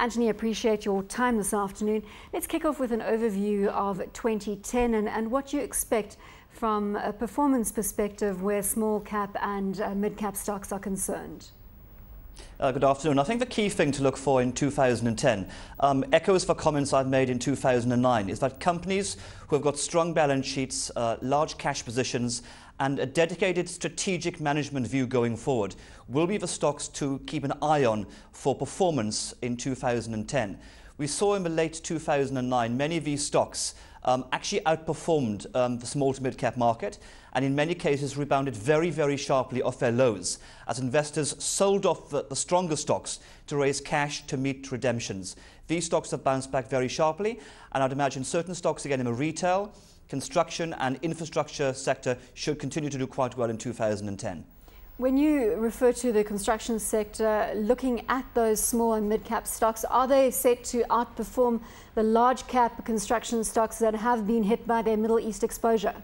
Anthony, appreciate your time this afternoon. Let's kick off with an overview of 2010 and what you expect from a performance perspective where small cap and mid cap stocks are concerned. Good afternoon. I think the key thing to look for in 2010 echoes for comments I've made in 2009 is that companies who have got strong balance sheets, large cash positions and a dedicated strategic management view going forward will be the stocks to keep an eye on for performance in 2010. We saw in the late 2009 many of these stocks actually outperformed the small to mid-cap market and in many cases rebounded very, very sharply off their lows as investors sold off the stronger stocks to raise cash to meet redemptions. These stocks have bounced back very sharply, and I'd imagine certain stocks again in the retail, construction and infrastructure sector should continue to do quite well in 2010. When you refer to the construction sector, looking at those small and mid-cap stocks, are they set to outperform the large-cap construction stocks that have been hit by their Middle East exposure?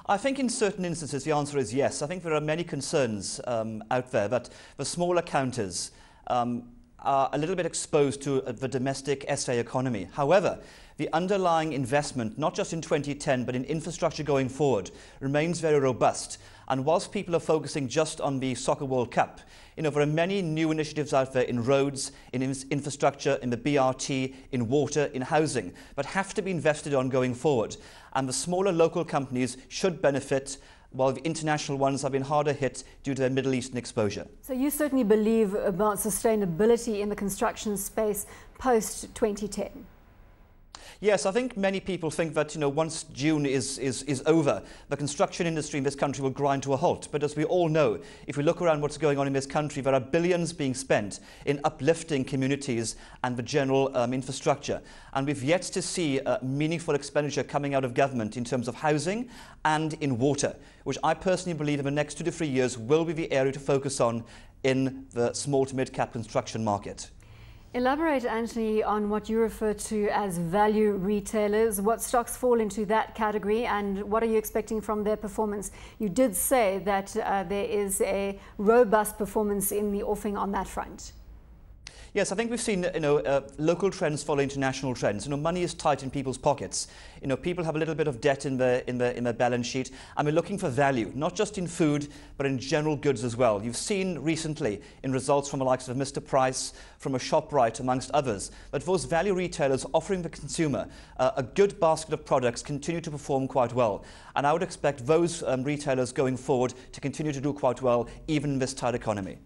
I think in certain instances the answer is yes. I think there are many concerns out there that the smaller counters are a little bit exposed to the domestic SA economy. However, the underlying investment, not just in 2010, but in infrastructure going forward, remains very robust. And whilst people are focusing just on the Soccer World Cup, there are many new initiatives out there in roads, in infrastructure, in the BRT, in water, in housing, but have to be invested on going forward. And the smaller local companies should benefit, while the international ones have been harder hit due to their Middle Eastern exposure. So you certainly believe about sustainability in the construction space post-2010? Yes, I think many people think that once June is over, the construction industry in this country will grind to a halt. But as we all know, if we look around what's going on in this country, there are billions being spent in uplifting communities and the general infrastructure. And we've yet to see meaningful expenditure coming out of government in terms of housing and in water, which I personally believe in the next 2 to 3 years will be the area to focus on in the small to mid-cap construction market. Elaborate, Anthony, on what you refer to as value retailers. What stocks fall into that category and what are you expecting from their performance? You did say that there is a robust performance in the offing on that front. Yes, I think we've seen local trends follow international trends. Money is tight in people's pockets. People have a little bit of debt in their balance sheet, and we're looking for value, not just in food, but in general goods as well. You've seen recently in results from the likes of Mr. Price, from a ShopRite, amongst others, that those value retailers offering the consumer a good basket of products continue to perform quite well. And I would expect those retailers going forward to continue to do quite well, even in this tight economy.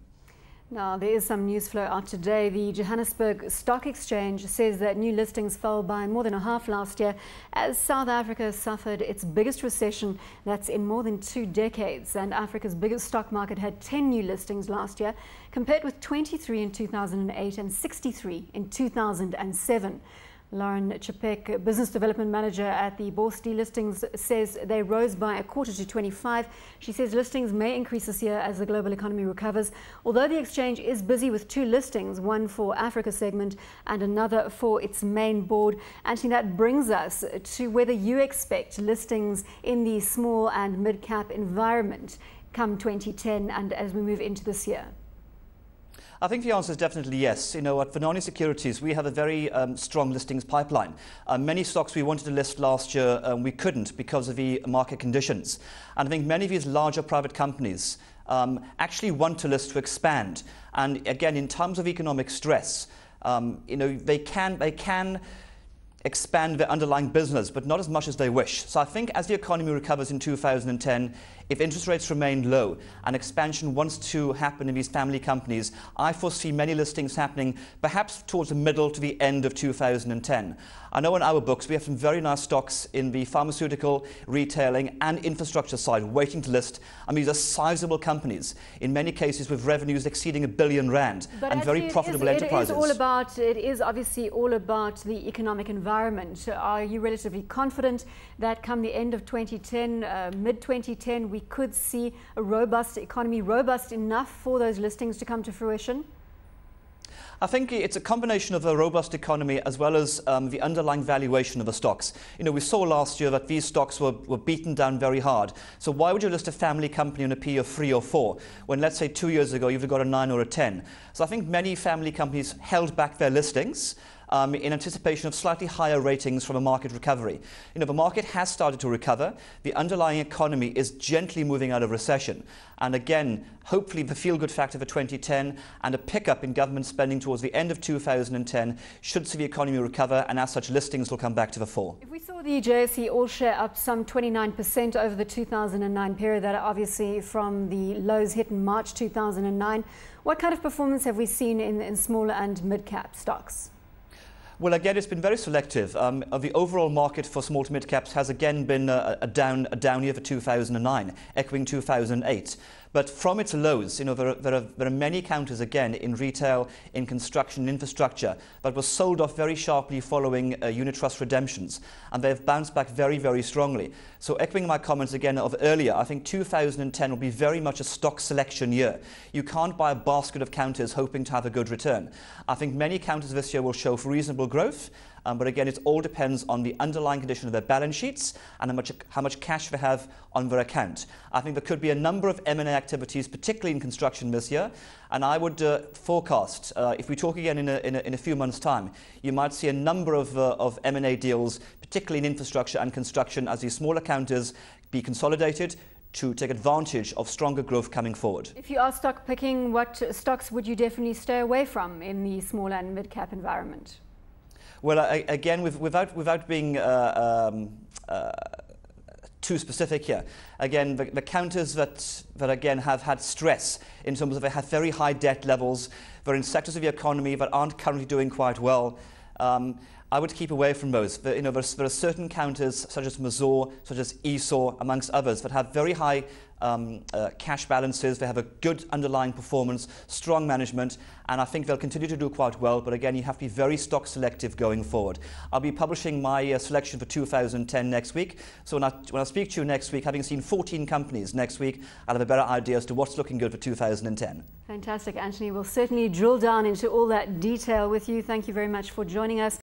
Now, there is some news flow out today. The Johannesburg Stock Exchange says that new listings fell by more than a half last year as South Africa suffered its biggest recession that's in more than 2 decades. And Africa's biggest stock market had 10 new listings last year, compared with 23 in 2008 and 63 in 2007. Lauren Chapek, Business Development Manager at the JSE Listings, says they rose by 1/4 to 25. She says listings may increase this year as the global economy recovers, although the exchange is busy with 2 listings, one for Africa segment and another for its main board. Anthony, that brings us to whether you expect listings in the small and mid-cap environment come 2010 and as we move into this year. I think the answer is definitely yes. At Vunani Securities, we have a very strong listings pipeline. Many stocks we wanted to list last year, we couldn't because of the market conditions. And I think many of these larger private companies actually want to list to expand. And again, in times of economic stress, they can expand their underlying business, but not as much as they wish. So I think as the economy recovers in 2010, if interest rates remain low and expansion wants to happen in these family companies, I foresee many listings happening perhaps towards the middle to the end of 2010. I know in our books we have some very nice stocks in the pharmaceutical, retailing and infrastructure side waiting to list. I mean, these are sizable companies, in many cases with revenues exceeding R1 billion and very profitable enterprises. It is obviously all about the economic environment. Are you relatively confident that come the end of 2010, mid-2010, we could see a robust economy, robust enough for those listings to come to fruition? I think it's a combination of a robust economy as well as the underlying valuation of the stocks. You know, we saw last year that these stocks were beaten down very hard. So why would you list a family company on a P of 3 or 4 when, let's say, 2 years ago you've got a 9 or a 10? So I think many family companies held back their listings in anticipation of slightly higher ratings from a market recovery. You know, the market has started to recover. The underlying economy is gently moving out of recession. And again, hopefully the feel-good factor for 2010 and a pickup in government spending towards the end of 2010 should see the economy recover, and as such, listings will come back to the fore. If we saw the JSE all-share up some 29% over the 2009 period, that obviously from the lows hit in March 2009, what kind of performance have we seen in smaller and mid-cap stocks? Well, again, it's been very selective. The overall market for small to mid-caps has again been a down year for 2009, echoing 2008. But from its lows, you know, there are many counters again in retail, in construction, infrastructure, that were sold off very sharply following unit trust redemptions, and they have bounced back very, very strongly. So echoing my comments again of earlier, I think 2010 will be very much a stock selection year. You can't buy a basket of counters hoping to have a good return. I think many counters this year will show reasonable growth. But again, it all depends on the underlying condition of their balance sheets and how much cash they have on their account. I think there could be a number of M&A activities, particularly in construction this year. And I would forecast, if we talk again in a few months' time, you might see a number of M&A deals, particularly in infrastructure and construction, as these smaller counters be consolidated to take advantage of stronger growth coming forward. If you are stock picking, what stocks would you definitely stay away from in the small and mid-cap environment? Well, again, without being too specific here, again, the counters that again have had stress in terms of they have very high debt levels, they're in sectors of the economy that aren't currently doing quite well. I would keep away from those. You know, there are certain counters such as Mazor, such as ESOR, amongst others, that have very high cash balances. They have a good underlying performance, strong management, and I think they'll continue to do quite well. But again, you have to be very stock selective going forward. I'll be publishing my selection for 2010 next week. So when I speak to you next week, having seen 14 companies next week, I'll have a better idea as to what's looking good for 2010. Fantastic, Anthony. We'll certainly drill down into all that detail with you. Thank you very much for joining us.